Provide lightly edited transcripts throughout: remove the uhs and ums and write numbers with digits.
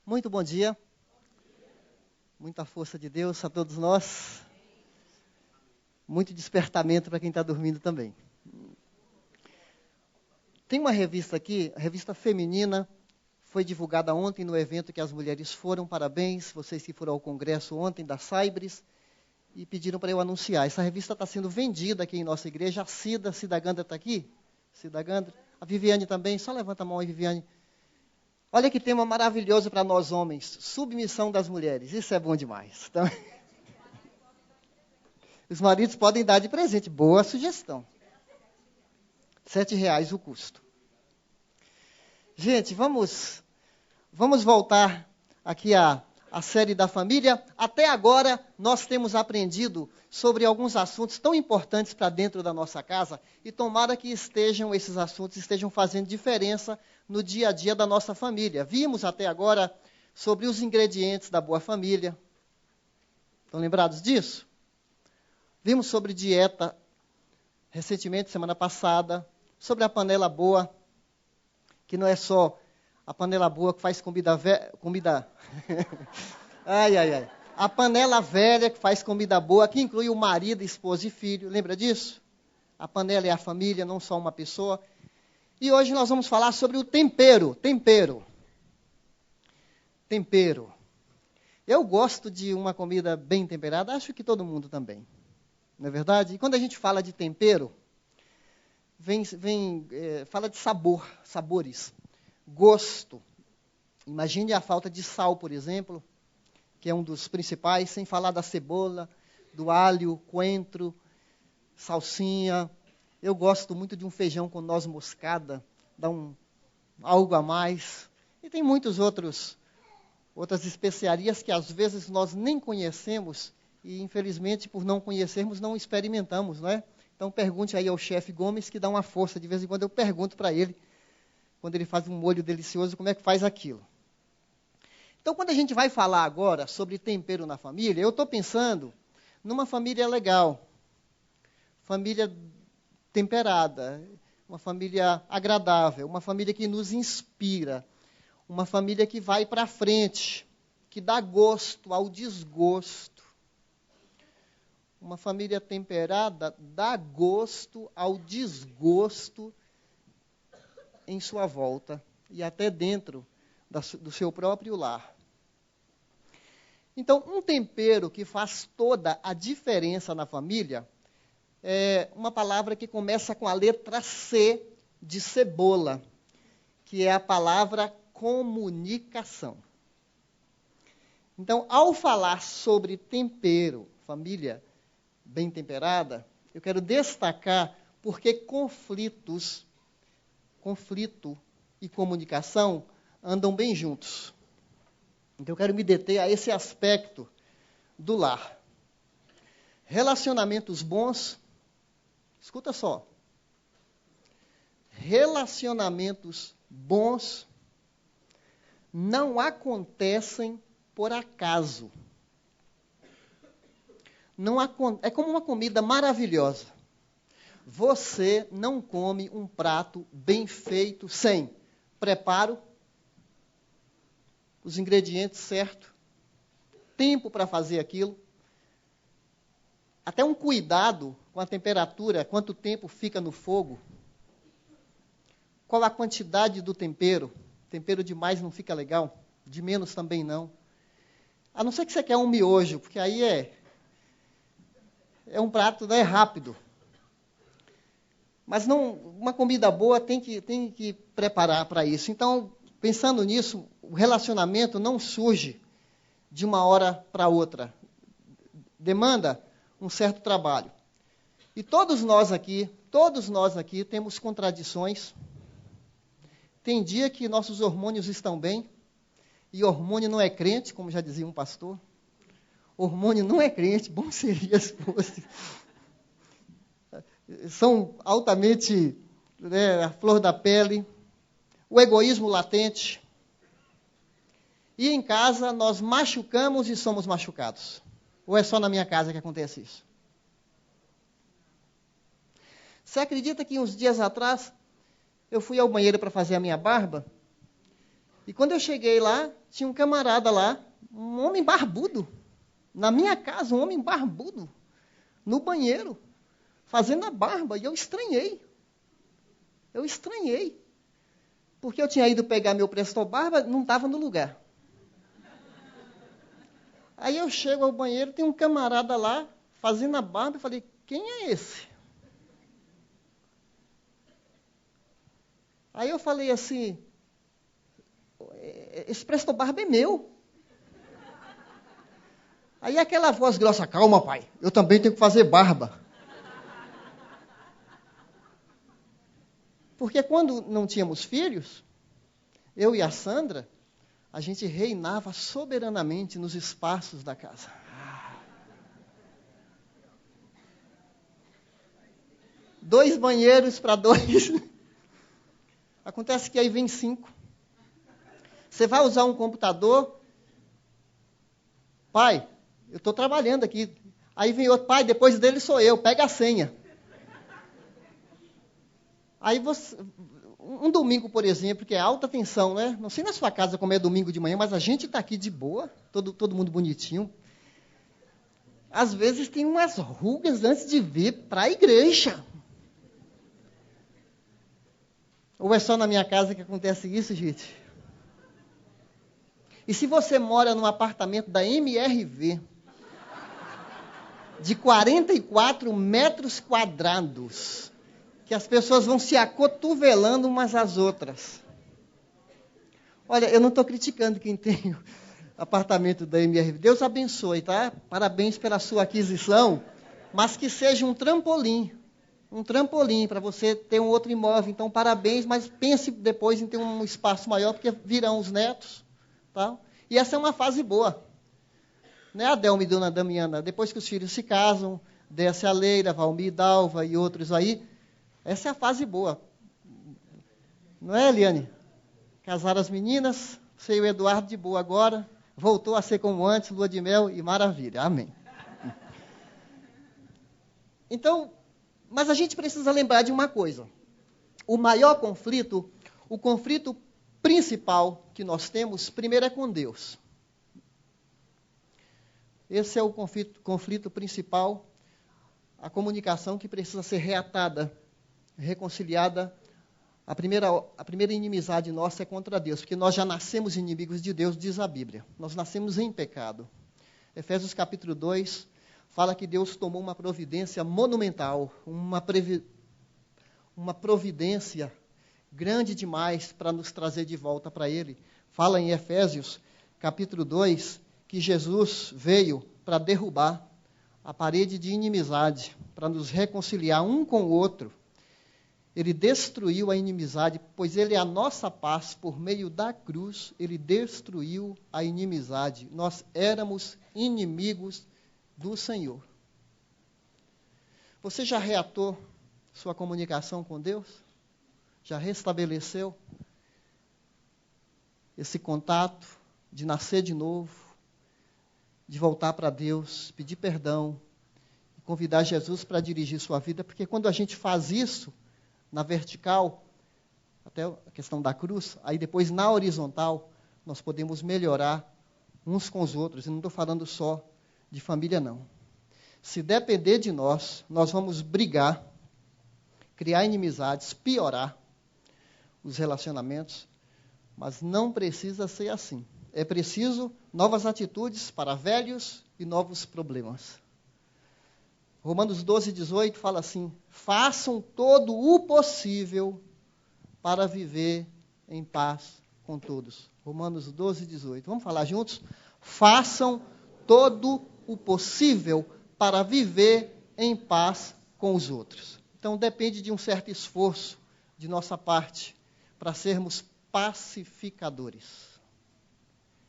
Muito bom dia. Muita força de Deus a todos nós. Muito despertamento para quem está dormindo também. Tem uma revista aqui, a revista feminina, foi divulgada ontem no evento que as mulheres foram. Parabéns, vocês que foram ao congresso ontem da Saibres e pediram para eu anunciar. Essa revista está sendo vendida aqui em nossa igreja. A Cida Gandra está aqui? Cida Gandra. A Viviane também, só levanta a mão aí, Viviane. Olha que tema maravilhoso para nós homens, submissão das mulheres. Isso é bom demais. Então, os maridos podem dar de presente. Boa sugestão. R$7 o custo. Gente, vamos voltar aqui à série da família. Até agora, nós temos aprendido sobre alguns assuntos tão importantes para dentro da nossa casa, e tomara que esses assuntos estejam fazendo diferença no dia a dia da nossa família. Vimos até agora sobre os ingredientes da boa família. Estão lembrados disso? Vimos sobre dieta recentemente, semana passada, sobre a panela boa, que não é só a panela boa que faz comida. A panela velha que faz comida boa, que inclui o marido, esposa e filho. Lembra disso? A panela é a família, não só uma pessoa. E hoje nós vamos falar sobre o tempero. Tempero. Eu gosto de uma comida bem temperada, acho que todo mundo também. Não é verdade? E quando a gente fala de tempero, fala de sabores, gosto. Imagine a falta de sal, por exemplo, que é um dos principais, sem falar da cebola, do alho, coentro, salsinha. Eu gosto muito de um feijão com noz moscada, dá algo a mais. E tem muitas outras especiarias que às vezes nós nem conhecemos e, infelizmente, por não conhecermos, não experimentamos, não é? Então, pergunte aí ao chefe Gomes, que dá uma força. De vez em quando eu pergunto para ele, quando ele faz um molho delicioso, como é que faz aquilo. Então, quando a gente vai falar agora sobre tempero na família, eu estou pensando numa família legal, família temperada, uma família agradável, uma família que nos inspira, uma família que vai para frente, que dá gosto ao desgosto. Uma família temperada dá gosto ao desgosto em sua volta e até dentro do seu próprio lar. Então, um tempero que faz toda a diferença na família é uma palavra que começa com a letra C de cebola, que é a palavra comunicação. Então, ao falar sobre tempero, família bem temperada, eu quero destacar porque conflito e comunicação andam bem juntos. Então, eu quero me deter a esse aspecto do lar. Relacionamentos bons, escuta só. Relacionamentos bons não acontecem por acaso. É como uma comida maravilhosa. Você não come um prato bem feito sem preparo, os ingredientes certos, tempo para fazer aquilo, até um cuidado com a temperatura, quanto tempo fica no fogo, qual a quantidade do tempero. Tempero demais não fica legal, de menos também não. A não ser que você quer um miojo, porque aí é um prato, não é rápido. Mas uma comida boa tem que preparar para isso. Então, pensando nisso, o relacionamento não surge de uma hora para outra. Demanda um certo trabalho. E todos nós aqui temos contradições. Tem dia que nossos hormônios estão bem, e hormônio não é crente, como já dizia um pastor. Hormônio não é crente, bom seria se fosse. São altamente a flor da pele, o egoísmo latente. E em casa nós machucamos e somos machucados. Ou é só na minha casa que acontece isso? Você acredita que uns dias atrás eu fui ao banheiro para fazer a minha barba? E quando eu cheguei lá, tinha um camarada lá, um homem barbudo, na minha casa, um homem barbudo, no banheiro, fazendo a barba, e eu estranhei. Porque eu tinha ido pegar meu Presto Barba, não estava no lugar. Aí eu chego ao banheiro, tem um camarada lá, fazendo a barba, eu falei, quem é esse? Aí eu falei assim, esse Presto Barba é meu. Aí aquela voz grossa, calma pai, eu também tenho que fazer barba. Porque quando não tínhamos filhos, eu e a Sandra, a gente reinava soberanamente nos espaços da casa. 2 banheiros para 2. Acontece que aí vem 5. Você vai usar um computador, pai, eu estou trabalhando aqui. Aí vem outro, pai, depois dele sou eu, pega a senha. Aí você, um domingo, por exemplo, que é alta tensão, né? Não sei na sua casa como é domingo de manhã, mas a gente está aqui de boa, todo mundo bonitinho. Às vezes tem umas rugas antes de vir para a igreja. Ou é só na minha casa que acontece isso, gente? E se você mora num apartamento da MRV, de 44 metros quadrados, que as pessoas vão se acotovelando umas às outras. Olha, eu não estou criticando quem tem apartamento da MRV. Deus abençoe, tá? Parabéns pela sua aquisição, mas que seja um trampolim para você ter um outro imóvel. Então, parabéns, mas pense depois em ter um espaço maior, porque virão os netos. Tá? E essa é uma fase boa. Né, Adelma e Dona Damiana? Depois que os filhos se casam, desce a Leira, Valmir, Dalva e outros aí, essa é a fase boa. Não é, Eliane? Casaram as meninas, você e o Eduardo de boa agora, voltou a ser como antes, lua de mel e maravilha. Amém. Então, mas a gente precisa lembrar de uma coisa. O maior conflito, o conflito principal que nós temos, primeiro é com Deus. Esse é o conflito principal, a comunicação que precisa ser reatada, reconciliada. A primeira inimizade nossa é contra Deus, porque nós já nascemos inimigos de Deus, diz a Bíblia. Nós nascemos em pecado. Efésios capítulo 2 fala que Deus tomou uma providência monumental, uma providência grande demais para nos trazer de volta para Ele. Fala em Efésios capítulo 2 que Jesus veio para derrubar a parede de inimizade, para nos reconciliar um com o outro. Ele destruiu a inimizade, pois Ele é a nossa paz, por meio da cruz, Ele destruiu a inimizade. Nós éramos inimigos do Senhor. Você já reatou sua comunicação com Deus? Já restabeleceu esse contato de nascer de novo, de voltar para Deus, pedir perdão, convidar Jesus para dirigir sua vida? Porque quando a gente faz isso, na vertical, até a questão da cruz, aí depois na horizontal, nós podemos melhorar uns com os outros. E não estou falando só de família, não. Se depender de nós, nós vamos brigar, criar inimizades, piorar os relacionamentos, mas não precisa ser assim. É preciso novas atitudes para velhos e novos problemas. Romanos 12, 18 fala assim: façam todo o possível para viver em paz com todos. Romanos 12, 18. Vamos falar juntos? Façam todo o possível para viver em paz com os outros. Então, depende de um certo esforço de nossa parte para sermos pacificadores.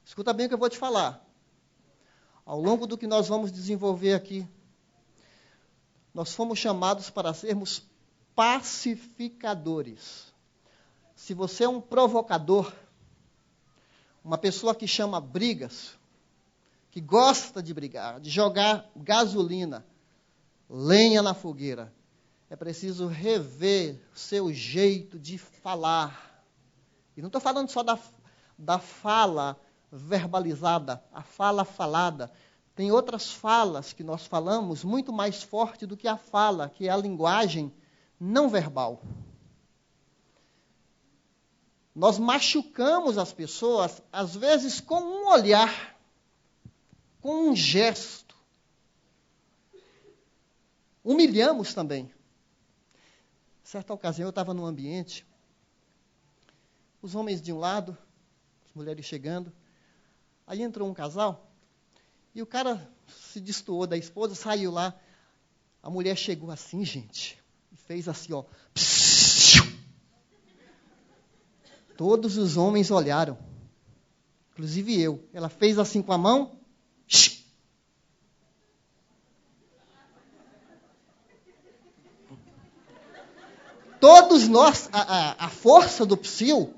Escuta bem o que eu vou te falar. Ao longo do que nós vamos desenvolver aqui, nós fomos chamados para sermos pacificadores. Se você é um provocador, uma pessoa que chama brigas, que gosta de brigar, de jogar gasolina, lenha na fogueira, é preciso rever seu jeito de falar. E não estou falando só da fala verbalizada, a fala falada. Tem outras falas que nós falamos muito mais forte do que a fala, que é a linguagem não verbal. Nós machucamos as pessoas, às vezes, com um olhar, com um gesto. Humilhamos também. Certa ocasião, eu estava num ambiente, os homens de um lado, as mulheres chegando, aí entrou um casal, e o cara se destoou da esposa, saiu lá, a mulher chegou assim, gente, e fez assim, ó. Todos os homens olharam, inclusive eu. Ela fez assim com a mão. Todos nós, a força do psil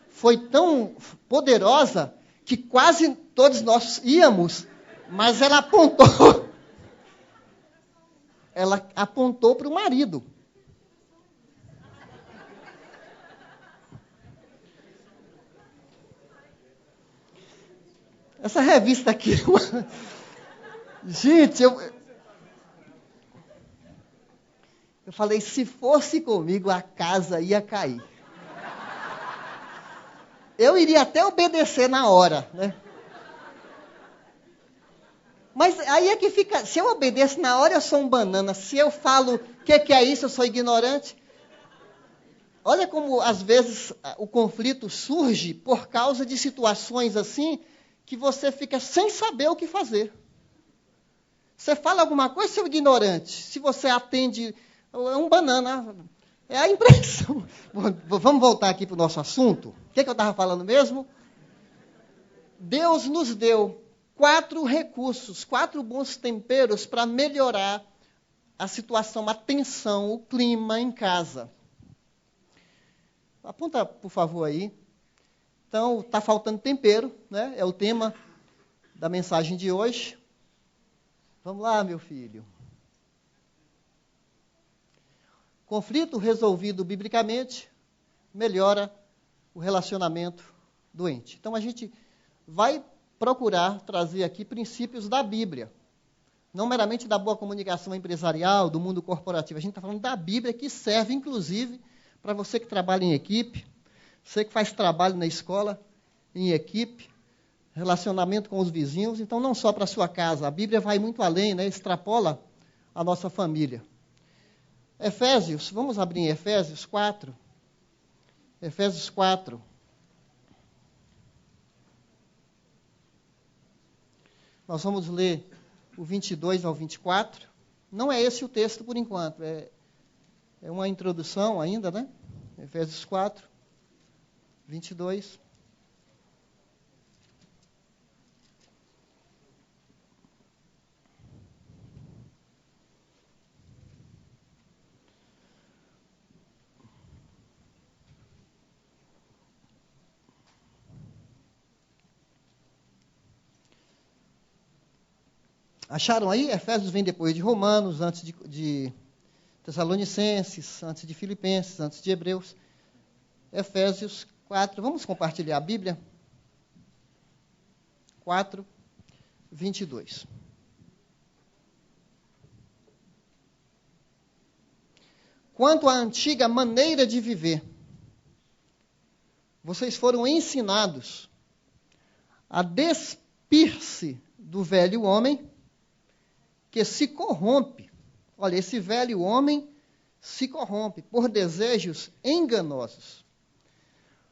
foi tão poderosa que quase todos nós íamos, mas ela apontou para o marido. Essa revista aqui, gente, eu falei, se fosse comigo, a casa ia cair. Eu iria até obedecer na hora, né? Mas aí é que fica, se eu obedeço na hora, eu sou um banana. Se eu falo, o que é isso, eu sou ignorante. Olha como, às vezes, o conflito surge por causa de situações assim, que você fica sem saber o que fazer. Você fala alguma coisa, seu ignorante. Se você atende, é um banana. É a impressão. Vamos voltar aqui para o nosso assunto. O que eu estava falando mesmo? Deus nos deu 4 recursos, 4 bons temperos para melhorar a situação, a tensão, o clima em casa. Aponta, por favor, aí. Então, está faltando tempero, né? É o tema da mensagem de hoje. Vamos lá, meu filho. Conflito resolvido biblicamente melhora o relacionamento doente. Então, a gente vai procurar trazer aqui princípios da Bíblia. Não meramente da boa comunicação empresarial, do mundo corporativo. A gente está falando da Bíblia, que serve, inclusive, para você que trabalha em equipe, você que faz trabalho na escola, em equipe, relacionamento com os vizinhos. Então, não só para a sua casa. A Bíblia vai muito além, né? Extrapola a nossa família. Efésios, vamos abrir em Efésios 4. Efésios 4. Nós vamos ler o 22 ao 24. Não é esse o texto por enquanto, é uma introdução ainda, né? Efésios 4, 22. Acharam aí? Efésios vem depois de Romanos, antes de Tessalonicenses, antes de Filipenses, antes de Hebreus. Efésios 4, vamos compartilhar a Bíblia? 4, 22. Quanto à antiga maneira de viver, vocês foram ensinados a despir-se do velho homem que se corrompe. Olha, esse velho homem se corrompe por desejos enganosos,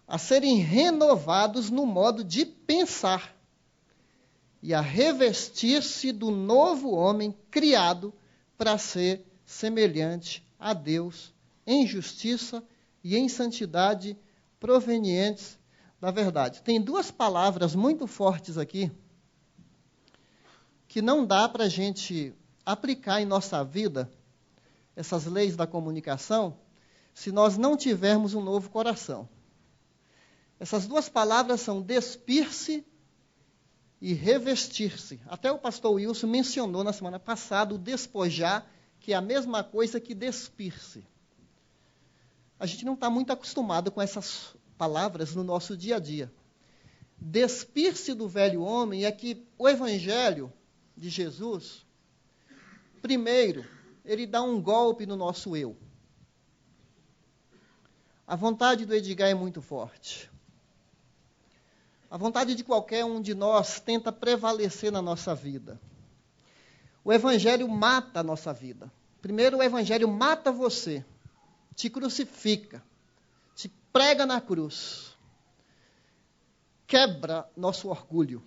a serem renovados no modo de pensar e a revestir-se do novo homem criado para ser semelhante a Deus em justiça e em santidade provenientes da verdade. Tem 2 palavras muito fortes aqui que não dá para a gente aplicar em nossa vida essas leis da comunicação se nós não tivermos um novo coração. Essas 2 palavras são despir-se e revestir-se. Até o pastor Wilson mencionou na semana passada o despojar, que é a mesma coisa que despir-se. A gente não está muito acostumado com essas palavras no nosso dia a dia. despir-se do velho homem é que o Evangelho de Jesus, primeiro, ele dá um golpe no nosso eu. A vontade do Edgar é muito forte. A vontade de qualquer um de nós tenta prevalecer na nossa vida. O Evangelho mata a nossa vida. Primeiro, o Evangelho mata você, te crucifica, te prega na cruz, quebra nosso orgulho.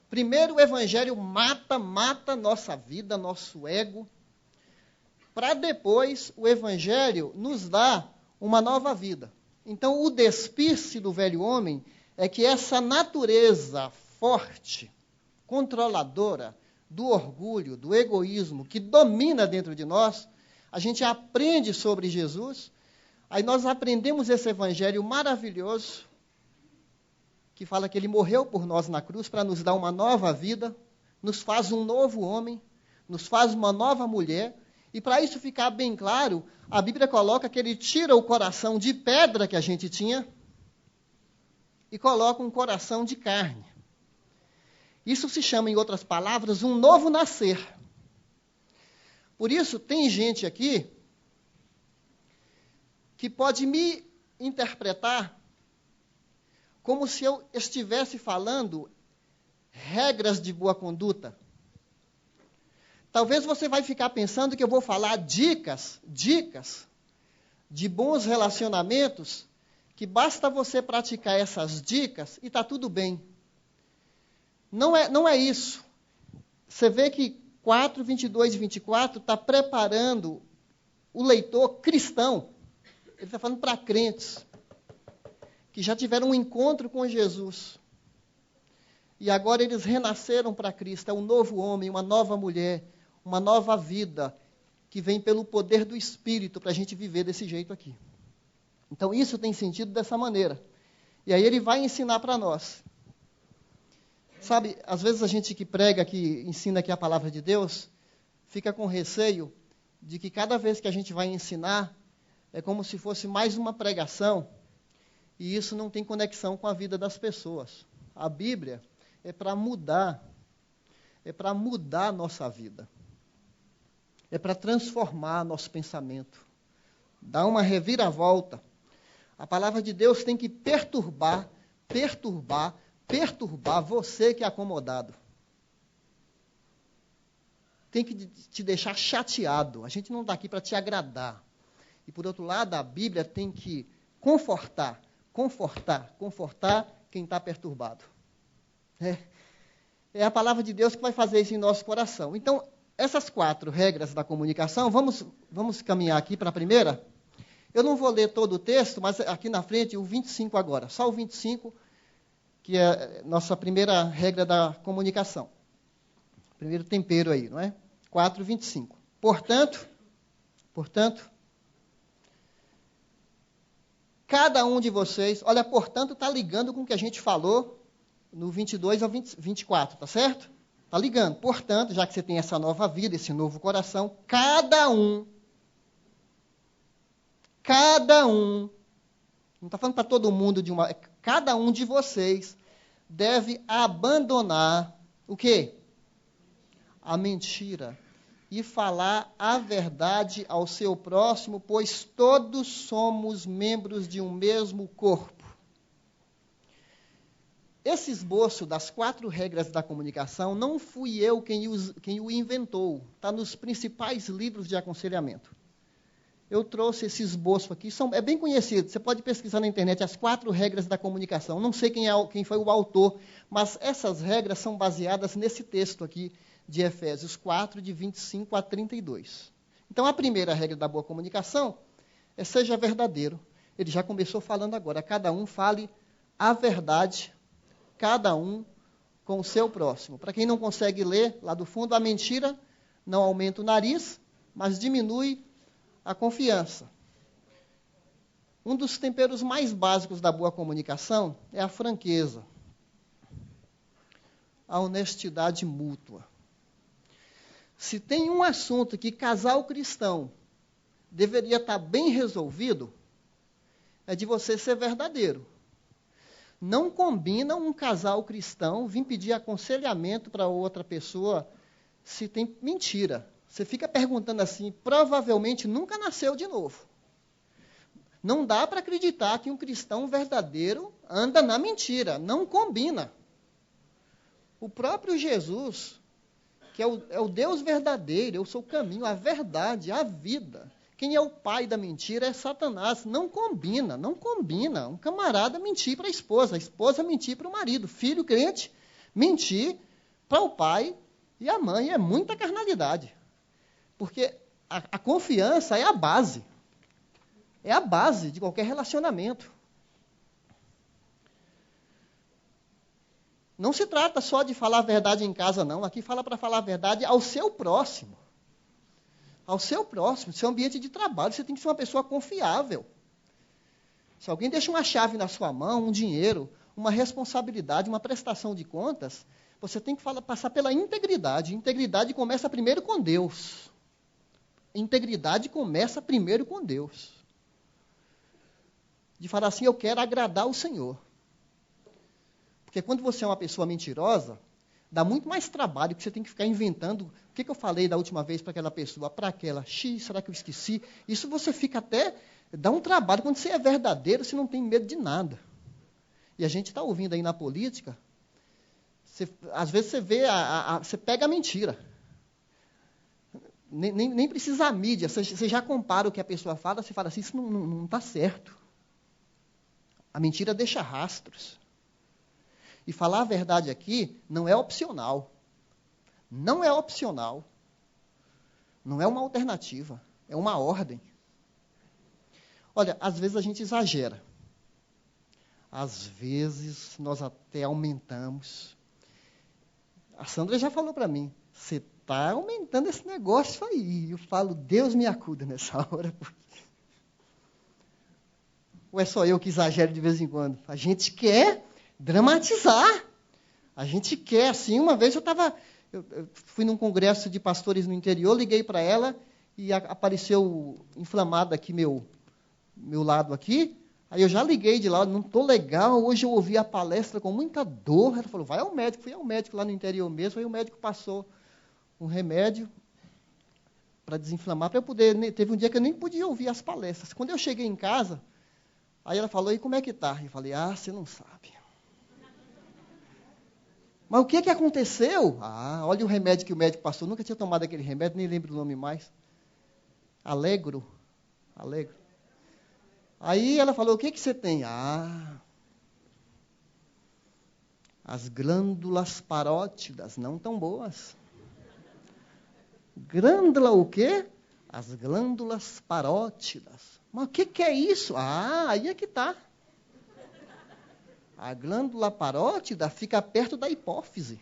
Primeiro, o Evangelho mata nossa vida, nosso ego, para depois o Evangelho nos dá uma nova vida. Então, o despir-se do velho homem é que essa natureza forte, controladora, do orgulho, do egoísmo, que domina dentro de nós, a gente aprende sobre Jesus, aí nós aprendemos esse evangelho maravilhoso, que fala que ele morreu por nós na cruz para nos dar uma nova vida, nos faz um novo homem, nos faz uma nova mulher, e para isso ficar bem claro, a Bíblia coloca que ele tira o coração de pedra que a gente tinha e coloca um coração de carne. Isso se chama, em outras palavras, um novo nascer. Por isso, tem gente aqui que pode me interpretar como se eu estivesse falando regras de boa conduta. Talvez você vai ficar pensando que eu vou falar dicas de bons relacionamentos, que basta você praticar essas dicas e está tudo bem. Não é isso. Você vê que 4, 22 e 24 está preparando o leitor cristão. Ele está falando para crentes que já tiveram um encontro com Jesus. E agora eles renasceram para Cristo. É um novo homem, uma nova mulher, uma nova vida que vem pelo poder do Espírito para a gente viver desse jeito aqui. Então isso tem sentido dessa maneira. E aí ele vai ensinar para nós. Sabe, às vezes a gente que prega, que ensina aqui a palavra de Deus, fica com receio de que cada vez que a gente vai ensinar, é como se fosse mais uma pregação, e isso não tem conexão com a vida das pessoas. A Bíblia é para mudar a nossa vida. É para transformar nosso pensamento, dar uma reviravolta. A palavra de Deus tem que perturbar você que é acomodado. Tem que te deixar chateado. A gente não está aqui para te agradar. E, por outro lado, a Bíblia tem que confortar quem está perturbado. É a palavra de Deus que vai fazer isso em nosso coração. Então, essas 4 regras da comunicação, vamos caminhar aqui para a primeira. Eu não vou ler todo o texto, mas aqui na frente, o 25 agora. Só o 25, que é a nossa primeira regra da comunicação. Primeiro tempero aí, não é? 4, 25. Portanto, cada um de vocês, olha, portanto, está ligando com o que a gente falou no 22 ao 24, tá certo? Está ligando. Portanto, já que você tem essa nova vida, esse novo coração, cada um, não está falando para todo mundo cada um de vocês deve abandonar o quê? A mentira e falar a verdade ao seu próximo, pois todos somos membros de um mesmo corpo. Esse esboço das 4 regras da comunicação não fui eu quem o inventou. Está nos principais livros de aconselhamento. Eu trouxe esse esboço aqui, é bem conhecido. Você pode pesquisar na internet as 4 regras da comunicação. Não sei quem foi o autor, mas essas regras são baseadas nesse texto aqui de Efésios 4, de 25 a 32. Então, a primeira regra da boa comunicação é seja verdadeiro. Ele já começou falando agora. Cada um fale a verdade, cada um com o seu próximo. Para quem não consegue ler, lá do fundo, a mentira não aumenta o nariz, mas diminui a confiança. Um dos temperos mais básicos da boa comunicação é a franqueza, a honestidade mútua. Se tem um assunto que casal cristão deveria estar bem resolvido, é de você ser verdadeiro. Não combina um casal cristão vir pedir aconselhamento para outra pessoa se tem mentira. Você fica perguntando assim, provavelmente nunca nasceu de novo. Não dá para acreditar que um cristão verdadeiro anda na mentira. Não combina. O próprio Jesus, que é o Deus verdadeiro, eu sou o caminho, a verdade, a vida. Quem é o pai da mentira é Satanás. Não combina, não combina. Um camarada mentir para a esposa mentir para o marido, filho crente mentir para o pai e a mãe. É muita carnalidade. Porque a confiança é a base. É a base de qualquer relacionamento. Não se trata só de falar a verdade em casa, não. Aqui fala para falar a verdade ao seu próximo. Ao seu próximo, seu ambiente de trabalho. Você tem que ser uma pessoa confiável. Se alguém deixa uma chave na sua mão, um dinheiro, uma responsabilidade, uma prestação de contas, você tem que passar pela integridade. Integridade começa primeiro com Deus. Integridade começa primeiro com Deus. De falar assim, eu quero agradar o Senhor. Porque quando você é uma pessoa mentirosa, dá muito mais trabalho, que você tem que ficar inventando. O que eu falei da última vez para aquela pessoa? Para aquela, será que eu esqueci? Isso você fica até, dá um trabalho. Quando você é verdadeiro, você não tem medo de nada. E a gente está ouvindo aí na política, às vezes você vê, você pega a mentira. Nem precisa a mídia, você já compara o que a pessoa fala, você fala assim, isso não está certo. A mentira deixa rastros. E falar a verdade aqui não é opcional. Não é opcional. Não é uma alternativa. É uma ordem. Olha, às vezes a gente exagera. Às vezes nós até aumentamos. A Sandra já falou para mim, você está aumentando esse negócio aí. Eu falo, Deus me acuda nessa hora. Ou é só eu que exagero de vez em quando? A gente quer dramatizar. A gente quer, assim, uma vez eu fui num congresso de pastores no interior, liguei para ela e apareceu inflamado aqui meu lado aqui. Aí eu já liguei de lá, não estou legal, hoje eu ouvi a palestra com muita dor. Ela falou, vai ao médico. Fui ao médico lá no interior mesmo, aí o médico passou um remédio para desinflamar, para eu poder. Teve um dia que eu nem podia ouvir as palestras. Quando eu cheguei em casa, aí ela falou, e como é que está? Eu falei, você não sabe. Mas o que aconteceu? Olha o remédio que o médico passou. Nunca tinha tomado aquele remédio, nem lembro o nome mais. Alegro. Aí ela falou, o que você tem? As glândulas parótidas não tão boas. Glândula o quê? As glândulas parótidas. Mas o que é isso? Aí é que está. A glândula parótida fica perto da hipófise.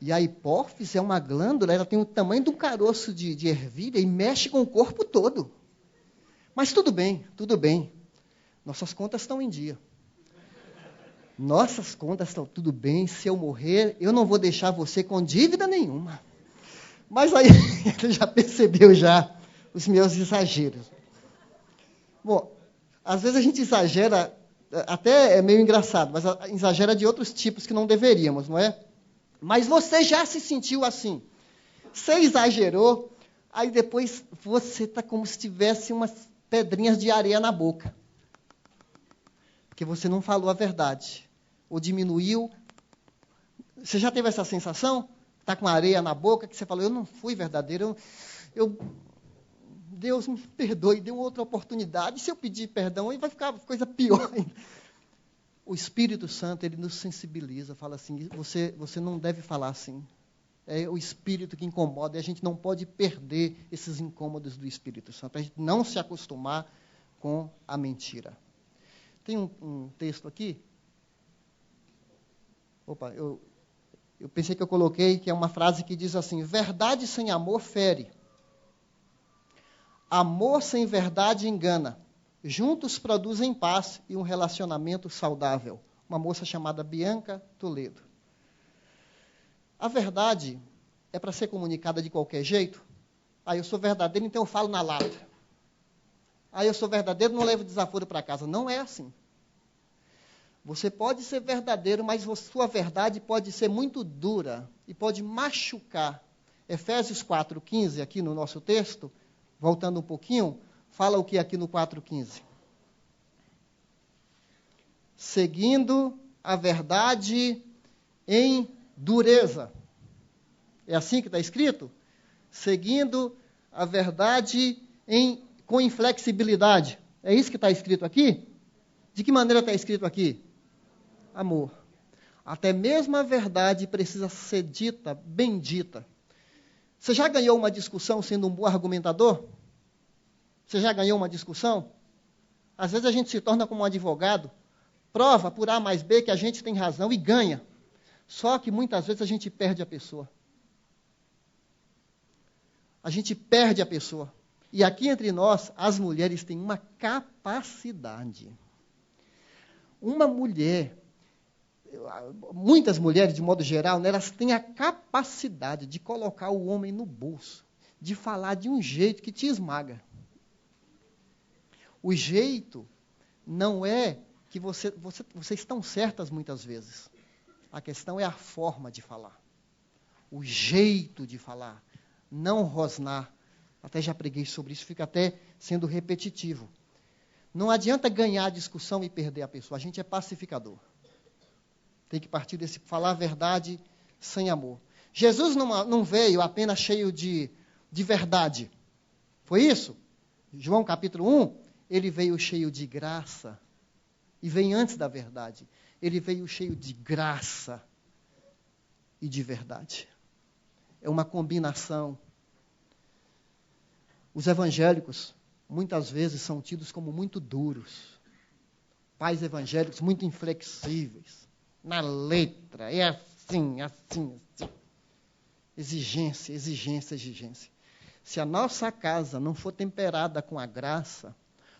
E a hipófise é uma glândula, ela tem o tamanho de um caroço de ervilha e mexe com o corpo todo. Mas tudo bem. Nossas contas estão em dia. Nossas contas estão tudo bem. Se eu morrer, eu não vou deixar você com dívida nenhuma. Mas aí, ele já percebeu os meus exageros. Bom, às vezes a gente exagera, até é meio engraçado, mas exagera de outros tipos que não deveríamos, não é? Mas você já se sentiu assim. Você exagerou, aí depois você está como se tivesse umas pedrinhas de areia na boca. Porque você não falou a verdade. Ou diminuiu. Você já teve essa sensação? Está com areia na boca, que você falou, eu não fui verdadeiro, Deus me perdoe, deu outra oportunidade. Se eu pedir perdão, aí vai ficar coisa pior ainda. O Espírito Santo, ele nos sensibiliza, fala assim, você não deve falar assim. É o Espírito que incomoda, e a gente não pode perder esses incômodos do Espírito Santo, para a gente não se acostumar com a mentira. Tem um texto aqui. Opa, eu pensei que eu coloquei, que é uma frase que diz assim, verdade sem amor fere. Amor sem verdade engana. Juntos produzem paz e um relacionamento saudável. Uma moça chamada Bianca Toledo. A verdade é para ser comunicada de qualquer jeito? Eu sou verdadeiro, então eu falo na lata. Eu sou verdadeiro, não levo desaforo para casa. Não é assim. Você pode ser verdadeiro, mas sua verdade pode ser muito dura e pode machucar. Efésios 4,15, aqui no nosso texto, voltando um pouquinho, fala o que aqui no 4,15? Seguindo a verdade em dureza. É assim que está escrito? Seguindo a verdade com inflexibilidade. É isso que está escrito aqui? De que maneira está escrito aqui? Amor. Até mesmo a verdade precisa ser dita, bem dita. Você já ganhou uma discussão sendo um bom argumentador? Você já ganhou uma discussão? Às vezes a gente se torna como um advogado, prova por A mais B que a gente tem razão e ganha. Só que muitas vezes a gente perde a pessoa. A gente perde a pessoa. E aqui entre nós, as mulheres têm uma capacidade. Uma mulher, muitas mulheres, de modo geral, né, elas têm a capacidade de colocar o homem no bolso, de falar de um jeito que te esmaga. O jeito não é que vocês estão certas muitas vezes. A questão é a forma de falar. O jeito de falar. Não rosnar. Até já preguei sobre isso, fica até sendo repetitivo. Não adianta ganhar a discussão e perder a pessoa. A gente é pacificador. Tem que partir desse falar a verdade sem amor. Jesus não veio apenas cheio de verdade. Foi isso? João capítulo 1, ele veio cheio de graça. E vem antes da verdade. Ele veio cheio de graça e de verdade. É uma combinação. Os evangélicos, muitas vezes, são tidos como muito duros. Pais evangélicos muito inflexíveis. Na letra, é assim, assim, assim. Exigência, exigência, exigência. Se a nossa casa não for temperada com a graça,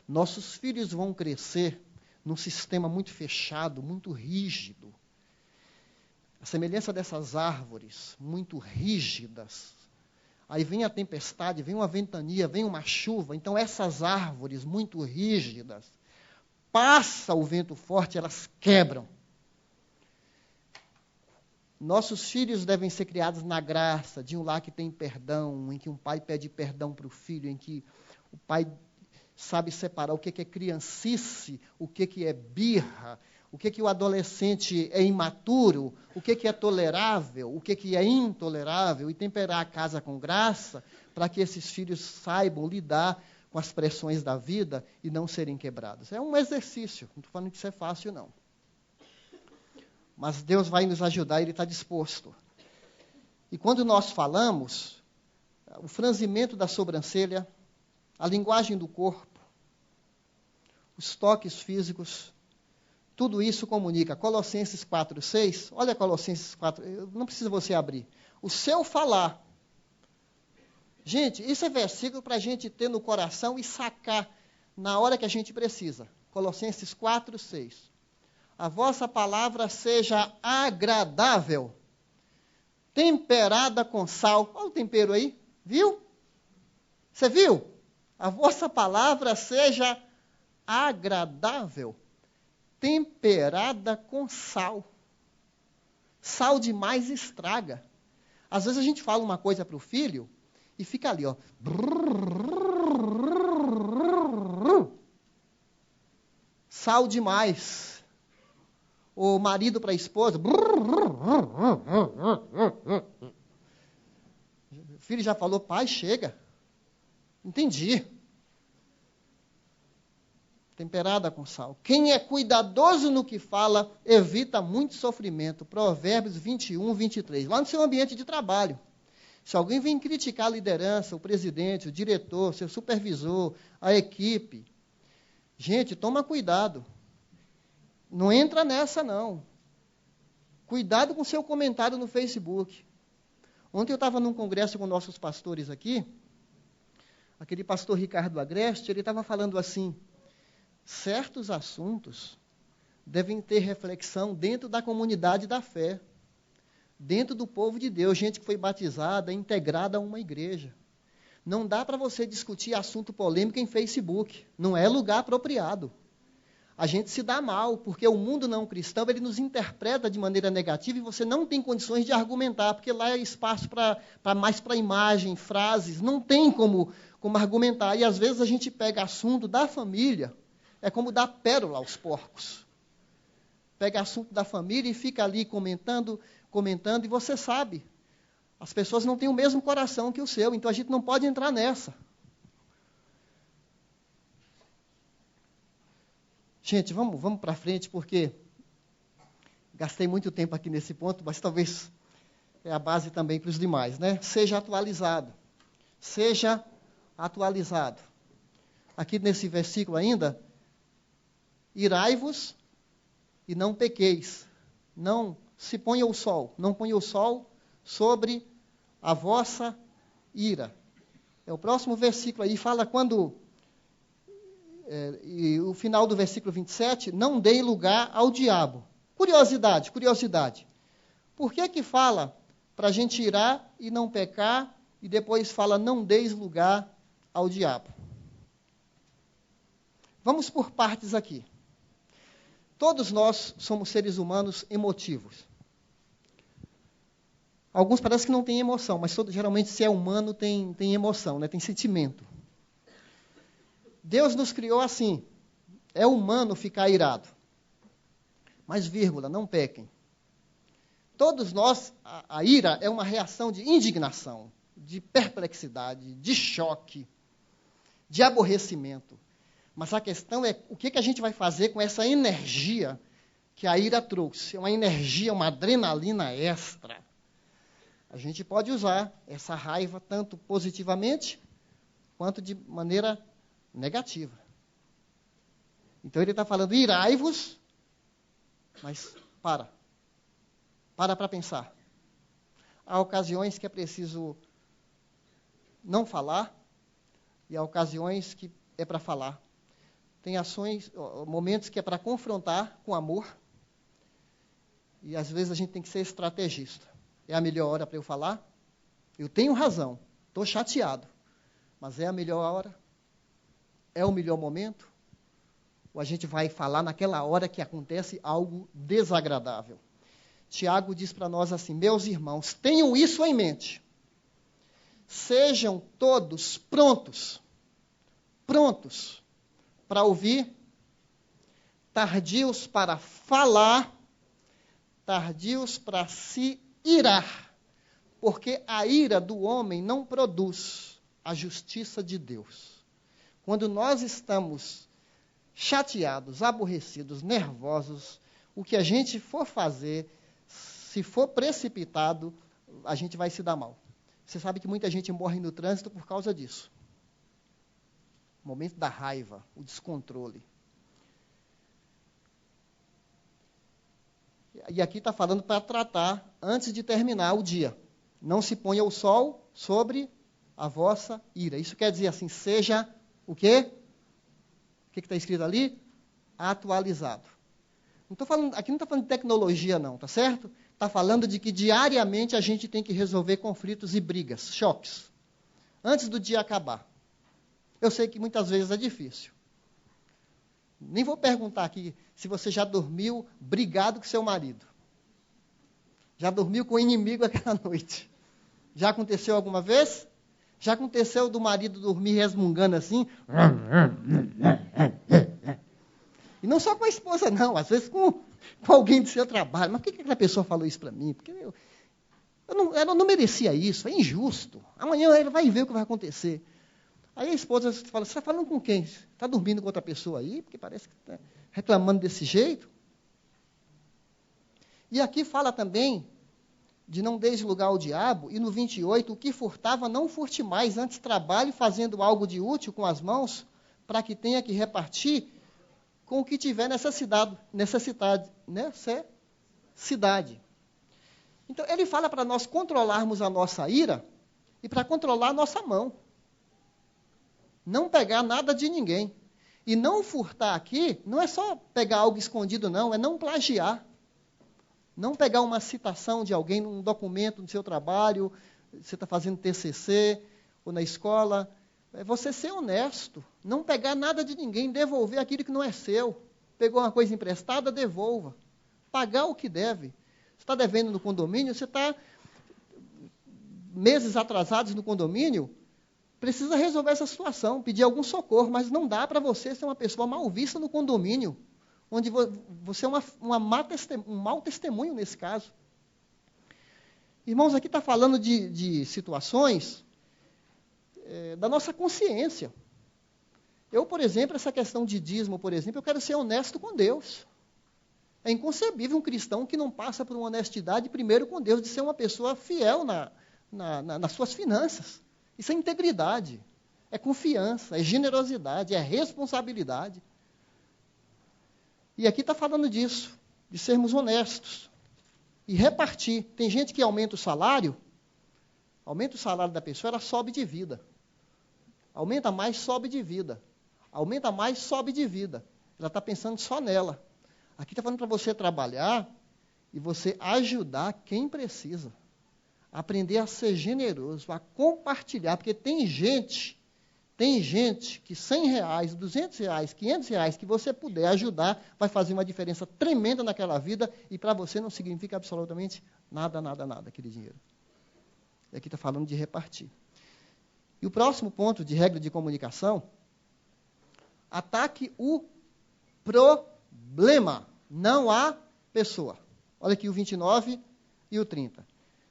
nossos filhos vão crescer num sistema muito fechado, muito rígido. A semelhança dessas árvores muito rígidas. Aí vem a tempestade, vem uma ventania, vem uma chuva. Então essas árvores muito rígidas, passa o vento forte, elas quebram. Nossos filhos devem ser criados na graça de um lar que tem perdão, em que um pai pede perdão para o filho, em que o pai sabe separar o que é criancice, o que é birra, o que o adolescente é imaturo, o que é tolerável, o que é intolerável, e temperar a casa com graça, para que esses filhos saibam lidar com as pressões da vida e não serem quebrados. É um exercício, não estou falando que isso é fácil, não. Mas Deus vai nos ajudar, Ele está disposto. E quando nós falamos, o franzimento da sobrancelha, a linguagem do corpo, os toques físicos, tudo isso comunica. Colossenses 4:6, olha Colossenses 4, não precisa você abrir. O seu falar. Gente, isso é versículo para a gente ter no coração e sacar na hora que a gente precisa. Colossenses 4:6. A vossa palavra seja agradável, temperada com sal. Olha o tempero aí, viu? Você viu? A vossa palavra seja agradável, temperada com sal. Sal demais estraga. Às vezes a gente fala uma coisa para o filho e fica ali, ó. Sal demais. O marido para a esposa. O filho já falou, pai, chega. Entendi. Temperada com sal. Quem é cuidadoso no que fala, evita muito sofrimento. Provérbios 21:23. Lá no seu ambiente de trabalho. Se alguém vem criticar a liderança, o presidente, o diretor, seu supervisor, a equipe, gente, toma cuidado. Não entra nessa, não. Cuidado com o seu comentário no Facebook. Ontem eu estava num congresso com nossos pastores aqui, aquele pastor Ricardo Agreste, ele estava falando assim, certos assuntos devem ter reflexão dentro da comunidade da fé, dentro do povo de Deus, gente que foi batizada, integrada a uma igreja. Não dá para você discutir assunto polêmico em Facebook, não é lugar apropriado. a gente se dá mal, porque o mundo não cristão, ele nos interpreta de maneira negativa e você não tem condições de argumentar, porque lá é espaço mais para imagem, frases, não tem como argumentar. E às vezes a gente pega assunto da família, é como dar pérola aos porcos. Pega assunto da família e fica ali comentando, e você sabe, as pessoas não têm o mesmo coração que o seu, então a gente não pode entrar nessa. Gente, vamos para frente, porque gastei muito tempo aqui nesse ponto, mas talvez é a base também para os demais, né? Seja atualizado. Seja atualizado. Aqui nesse versículo ainda, irai-vos e não pequeis. Não se ponha o sol, não ponha o sol sobre a vossa ira. É o próximo versículo aí, fala quando... e o final do versículo 27, não deem lugar ao diabo. Curiosidade. Por que fala para a gente irar e não pecar, e depois fala não deis lugar ao diabo? Vamos por partes aqui. Todos nós somos seres humanos emotivos. Alguns parecem que não têm emoção, mas geralmente se é humano tem emoção, né? Tem sentimento. Deus nos criou assim. É humano ficar irado. Mas, vírgula, não pequem. Todos nós, a ira é uma reação de indignação, de perplexidade, de choque, de aborrecimento. Mas a questão é o que a gente vai fazer com essa energia que a ira trouxe. É uma energia, uma adrenalina extra. A gente pode usar essa raiva tanto positivamente quanto de maneira negativa. Então ele está falando, irai-vos, mas para pensar. Há ocasiões que é preciso não falar e há ocasiões que é para falar. Tem momentos que é para confrontar com amor e às vezes a gente tem que ser estrategista. É a melhor hora para eu falar? Eu tenho razão, estou chateado, mas é a melhor hora? É o melhor momento? Ou a gente vai falar naquela hora que acontece algo desagradável? Tiago diz para nós assim, meus irmãos, tenham isso em mente. Sejam todos prontos para ouvir, tardios para falar, tardios para se irar, porque a ira do homem não produz a justiça de Deus. Quando nós estamos chateados, aborrecidos, nervosos, o que a gente for fazer, se for precipitado, a gente vai se dar mal. Você sabe que muita gente morre no trânsito por causa disso. O momento da raiva, o descontrole. E aqui está falando para tratar antes de terminar o dia. Não se ponha o sol sobre a vossa ira. Isso quer dizer assim, seja o quê? O que está escrito ali? Atualizado. Aqui não está falando de tecnologia não, tá certo? Está falando de que diariamente a gente tem que resolver conflitos e brigas, choques, antes do dia acabar. Eu sei que muitas vezes é difícil. Nem vou perguntar aqui se você já dormiu brigado com seu marido. Já dormiu com o inimigo aquela noite. Já aconteceu alguma vez? Já aconteceu do marido dormir resmungando assim? E não só com a esposa, não. Às vezes com alguém do seu trabalho. Mas por que aquela pessoa falou isso para mim? Porque eu não merecia isso. É injusto. Amanhã ele vai ver o que vai acontecer. Aí a esposa fala, você está falando com quem? Está dormindo com outra pessoa aí? Porque parece que está reclamando desse jeito. E aqui fala também de não deis lugar ao diabo. E no 28, o que furtava, não furte mais. Antes trabalhe fazendo algo de útil com as mãos, para que tenha que repartir com o que tiver necessidade. Então, ele fala para nós controlarmos a nossa ira e para controlar a nossa mão. Não pegar nada de ninguém. E não furtar aqui, não é só pegar algo escondido, não, é não plagiar. Não pegar uma citação de alguém num documento no seu trabalho, você está fazendo TCC, ou na escola. É você ser honesto, não pegar nada de ninguém, devolver aquilo que não é seu. Pegou uma coisa emprestada, devolva. Pagar o que deve. Você está devendo no condomínio, você está meses atrasados no condomínio, precisa resolver essa situação, pedir algum socorro, mas não dá para você ser uma pessoa mal vista no condomínio, onde você é um mau testemunho nesse caso. Irmãos, aqui está falando de situações da nossa consciência. Eu, por exemplo, essa questão de dízimo, por exemplo, eu quero ser honesto com Deus. É inconcebível um cristão que não passa por uma honestidade, primeiro com Deus, de ser uma pessoa fiel nas suas finanças. Isso é integridade, é confiança, é generosidade, é responsabilidade. E aqui está falando disso, de sermos honestos e repartir. Tem gente que aumenta o salário da pessoa, ela sobe de vida. Aumenta mais, sobe de vida. Aumenta mais, sobe de vida. Ela está pensando só nela. Aqui está falando para você trabalhar e você ajudar quem precisa. Aprender a ser generoso, a compartilhar, porque tem gente que R$100, R$200, R$500 que você puder ajudar, vai fazer uma diferença tremenda naquela vida e para você não significa absolutamente nada, nada, nada aquele dinheiro. E aqui está falando de repartir. E o próximo ponto de regra de comunicação, ataque o problema, não a pessoa. Olha aqui o 29 e o 30.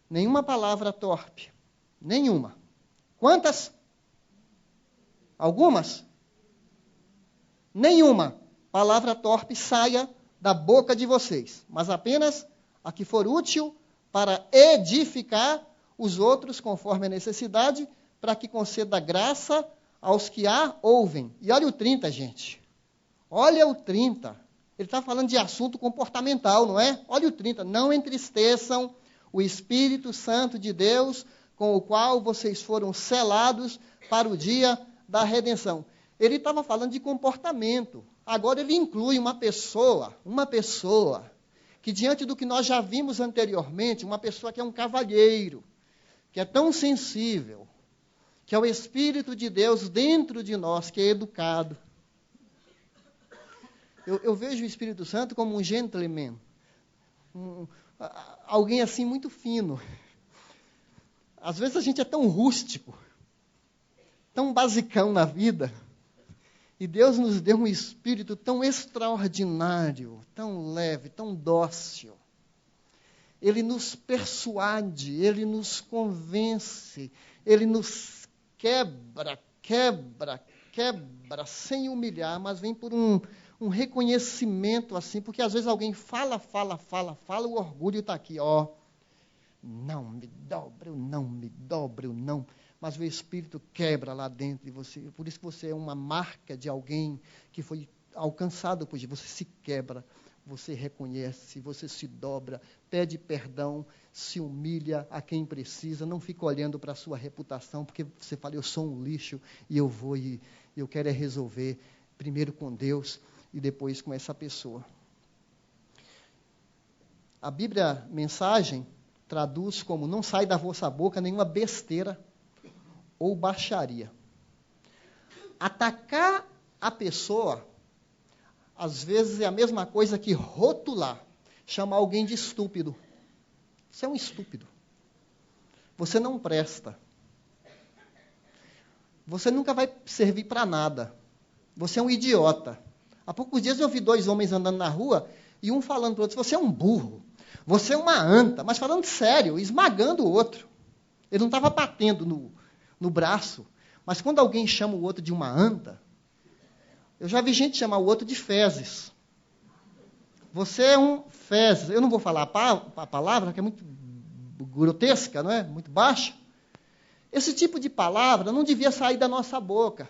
Nenhuma palavra torpe. Nenhuma. Quantas? Algumas? Nenhuma palavra torpe saia da boca de vocês, mas apenas a que for útil para edificar os outros conforme a necessidade, para que conceda graça aos que a ouvem. E olha o 30, gente. Olha o 30. Ele está falando de assunto comportamental, não é? Olha o 30. Não entristeçam o Espírito Santo de Deus, com o qual vocês foram selados para o dia da redenção. Ele estava falando de comportamento. Agora ele inclui uma pessoa, que diante do que nós já vimos anteriormente, uma pessoa que é um cavalheiro, que é tão sensível, que é o Espírito de Deus dentro de nós, que é educado. Eu vejo o Espírito Santo como um gentleman, alguém assim muito fino. Às vezes a gente é tão rústico, tão basicão na vida, e Deus nos deu um Espírito tão extraordinário, tão leve, tão dócil. Ele nos persuade, ele nos convence, ele nos quebra, sem humilhar, mas vem por um reconhecimento assim, porque às vezes alguém fala, o orgulho está aqui, ó. Não me dobro, não. Mas o Espírito quebra lá dentro de você. Por isso que você é uma marca de alguém que foi alcançado por Jesus. Você se quebra, você reconhece, você se dobra, pede perdão, se humilha a quem precisa, não fica olhando para a sua reputação, porque você fala, eu sou um lixo e eu vou e eu quero resolver, primeiro com Deus e depois com essa pessoa. A Bíblia Mensagem traduz como, não sai da vossa boca nenhuma besteira ou baixaria. Atacar a pessoa, às vezes, é a mesma coisa que rotular, chamar alguém de estúpido. Você é um estúpido. Você não presta. Você nunca vai servir para nada. Você é um idiota. Há poucos dias eu vi 2 homens andando na rua e um falando para o outro, você é um burro, você é uma anta, mas falando sério, esmagando o outro. Ele não estava batendo no braço, mas quando alguém chama o outro de uma anta, eu já vi gente chamar o outro de fezes. Você é um fezes. Eu não vou falar a palavra, que é muito grotesca, não é? Muito baixa. Esse tipo de palavra não devia sair da nossa boca.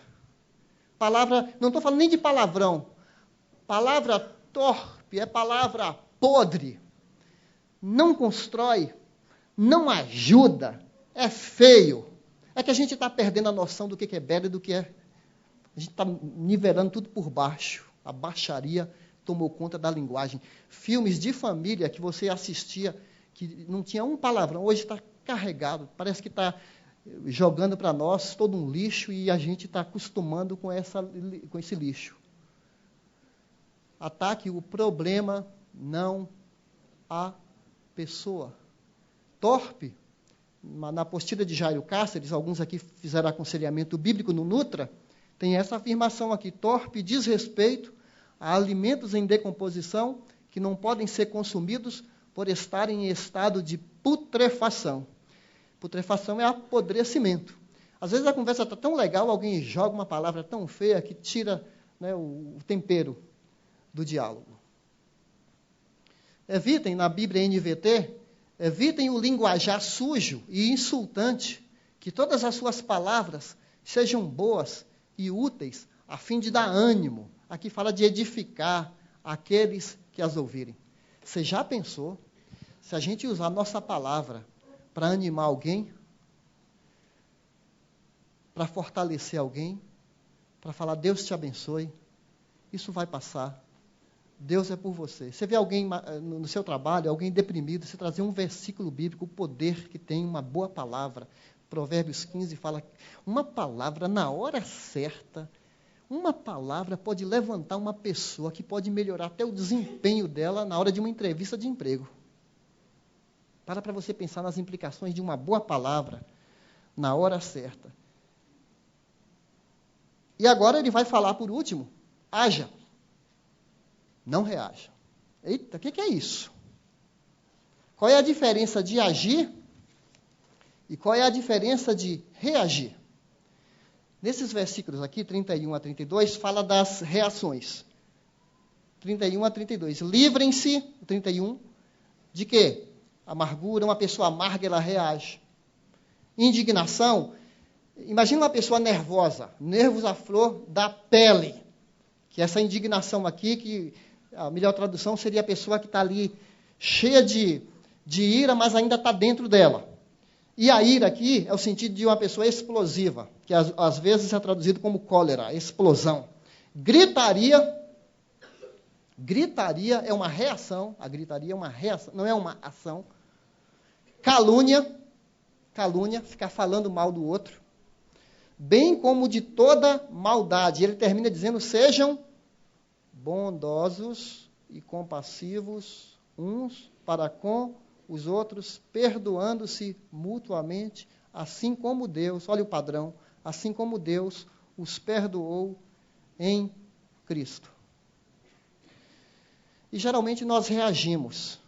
Palavra, não estou falando nem de palavrão. Palavra torpe é palavra podre. Não constrói, não ajuda, é feio. É que a gente está perdendo a noção do que é belo e do que é. A gente está nivelando tudo por baixo. A baixaria tomou conta da linguagem. Filmes de família que você assistia, que não tinha um palavrão, hoje está carregado. Parece que está jogando para nós todo um lixo e a gente está acostumando com esse lixo. Ataque o problema, não a pessoa. Torpe, na apostila de Jairo Cáceres, alguns aqui fizeram aconselhamento bíblico no Nutra, tem essa afirmação aqui: torpe diz respeito a alimentos em decomposição que não podem ser consumidos por estarem em estado de putrefação. Putrefação é apodrecimento. Às vezes a conversa está tão legal, alguém joga uma palavra tão feia que tira, né, o tempero do diálogo. Evitem, na Bíblia NVT, evitem o linguajar sujo e insultante, que todas as suas palavras sejam boas e úteis, a fim de dar ânimo. Aqui fala de edificar aqueles que as ouvirem. Você já pensou, se a gente usar a nossa palavra para animar alguém, para fortalecer alguém, para falar Deus te abençoe, isso vai passar. Deus é por você. Você vê alguém no seu trabalho, alguém deprimido, você trazer um versículo bíblico, o poder que tem uma boa palavra. Provérbios 15 fala, uma palavra na hora certa, uma palavra pode levantar uma pessoa, que pode melhorar até o desempenho dela na hora de uma entrevista de emprego. Para você pensar nas implicações de uma boa palavra na hora certa. E agora ele vai falar por último, haja. Não reaja. Eita, o que é isso? Qual é a diferença de agir e qual é a diferença de reagir? Nesses versículos aqui, 31 a 32, fala das reações. 31 a 32. Livrem-se, 31, de quê? Amargura, uma pessoa amarga, ela reage. Indignação, imagina uma pessoa nervosa, nervos à flor da pele. Que essa indignação aqui, que a melhor tradução seria a pessoa que está ali cheia de ira, mas ainda está dentro dela. E a ira aqui é o sentido de uma pessoa explosiva, que às vezes é traduzido como cólera, explosão. Gritaria é uma reação, a gritaria é uma reação, não é uma ação. Calúnia, ficar falando mal do outro. Bem como de toda maldade. Ele termina dizendo, sejam bondosos e compassivos uns para com os outros, perdoando-se mutuamente, assim como Deus, olha o padrão, assim como Deus os perdoou em Cristo. E geralmente nós reagimos.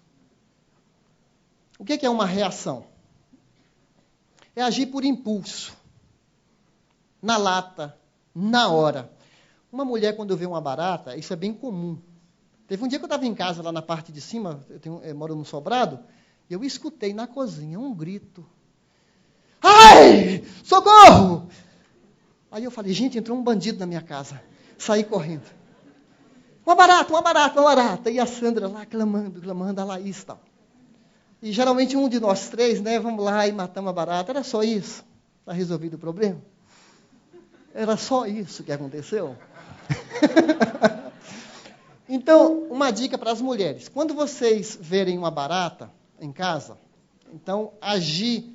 O que é uma reação? É agir por impulso, na lata, na hora. Uma mulher, quando vê uma barata, isso é bem comum. Teve um dia que eu estava em casa, lá na parte de cima, eu moro num sobrado, e eu escutei na cozinha um grito. Ai! Socorro! Aí eu falei, gente, entrou um bandido na minha casa. Saí correndo. Uma barata. E a Sandra lá clamando, a Laís e tal. E geralmente um de nós três, né, vamos lá e matamos a barata. Era só isso. Está resolvido o problema? Era só isso que aconteceu? Então, uma dica para as mulheres. Quando vocês verem uma barata em casa, então, agir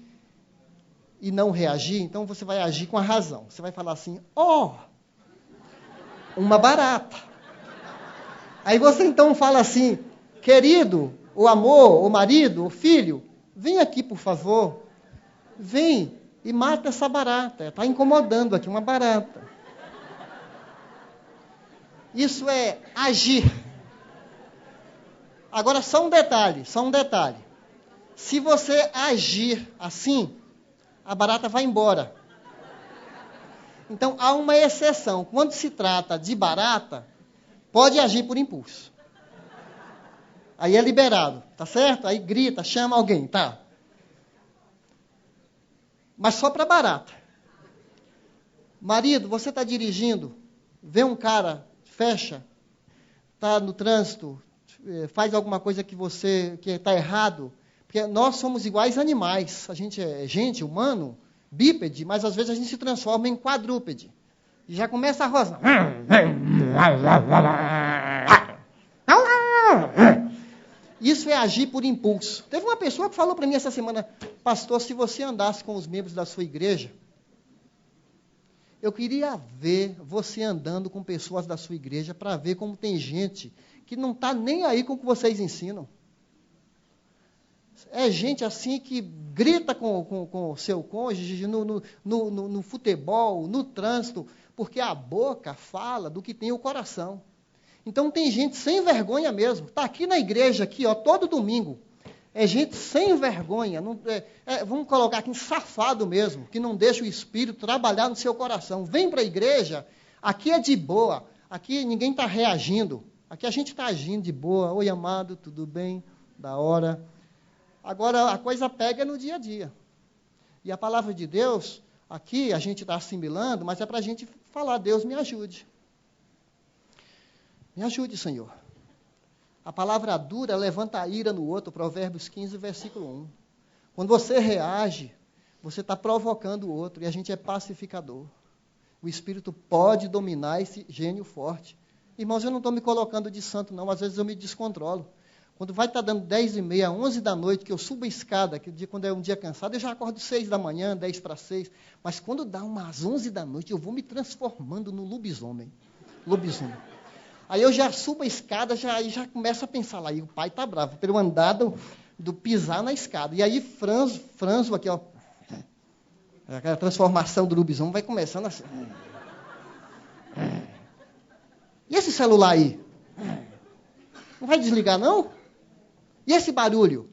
e não reagir, então você vai agir com a razão. Você vai falar assim, uma barata. Aí você então fala assim, querido, o amor, o marido, o filho, vem aqui, por favor. Vem e mata essa barata. Está incomodando aqui uma barata. Isso é agir. Agora, só um detalhe. Se você agir assim, a barata vai embora. Então, há uma exceção. Quando se trata de barata, pode agir por impulso. Aí é liberado, tá certo? Aí grita, chama alguém, tá? Mas só para barata. Marido, você está dirigindo, vê um cara, fecha, está no trânsito, faz alguma coisa que está errado, porque nós somos iguais animais. A gente é gente, humano, bípede, mas às vezes a gente se transforma em quadrúpede. E já começa a rosnar. Isso é agir por impulso. Teve uma pessoa que falou para mim essa semana, pastor, se você andasse com os membros da sua igreja, Eu queria ver você andando com pessoas da sua igreja para ver como tem gente que não está nem aí com o que vocês ensinam. É gente assim que grita com o seu cônjuge no futebol, no trânsito, porque a boca fala do que tem o coração. Então tem gente sem vergonha mesmo. Está aqui na igreja, aqui, ó, todo domingo. É gente sem vergonha. Vamos colocar aqui, safado mesmo, que não deixa o Espírito trabalhar no seu coração. Vem para a igreja, aqui é de boa. Aqui ninguém está reagindo. Aqui a gente está agindo de boa. Oi, amado, tudo bem? Da hora. Agora, a coisa pega no dia a dia. E a palavra de Deus, aqui a gente está assimilando, mas é para a gente falar, Deus me ajude. Me ajude, Senhor. A palavra dura levanta a ira no outro, Provérbios 15, versículo 1. Quando você reage, você está provocando o outro, e a gente é pacificador. O Espírito pode dominar esse gênio forte. Irmãos, eu não estou me colocando de santo, não. Às vezes eu me descontrolo. Quando vai estar dando 10h30, 11 da noite, que eu subo a escada, quando é um dia cansado, eu já acordo 6 da manhã, 10 para 6. Mas quando dá umas 11 da noite, eu vou me transformando no lobisomem. Aí eu já subo a escada, já começo a pensar lá, e o pai está bravo, pelo andar do pisar na escada. E aí franzo aqui, ó. Aquela transformação do lobisomem vai começando assim. E esse celular aí? Não vai desligar, não? E esse barulho?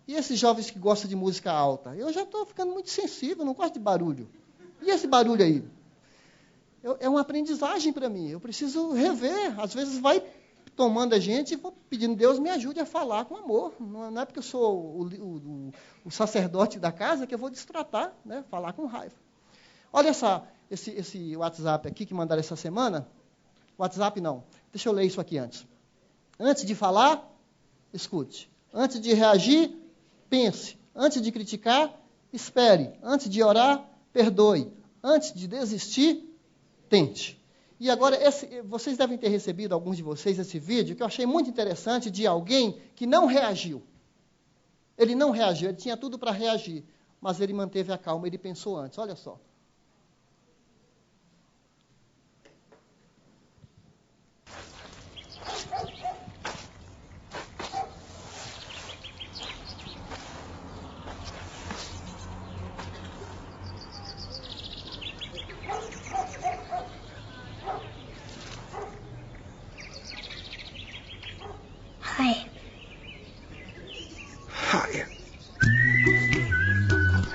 E esses jovens que gostam de música alta? Eu já estou ficando muito sensível, não gosto de barulho. E esse barulho aí? É uma aprendizagem para mim. Eu preciso rever. Às vezes vai tomando a gente e vou pedindo, Deus me ajude a falar com amor. Não é porque eu sou o sacerdote da casa que eu vou destratar, né? Falar com raiva. Olha esse WhatsApp aqui que mandaram essa semana. WhatsApp não. Deixa eu ler isso aqui antes. Antes de falar, escute. Antes de reagir, pense. Antes de criticar, espere. Antes de orar, perdoe. Antes de desistir, tente. E agora, vocês devem ter recebido, alguns de vocês, esse vídeo, que eu achei muito interessante, de alguém que não reagiu. Ele não reagiu, ele tinha tudo para reagir, mas ele manteve a calma, ele pensou antes. Olha só. Hi.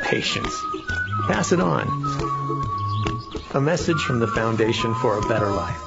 Patience. Pass it on. A message from the Foundation for a Better Life.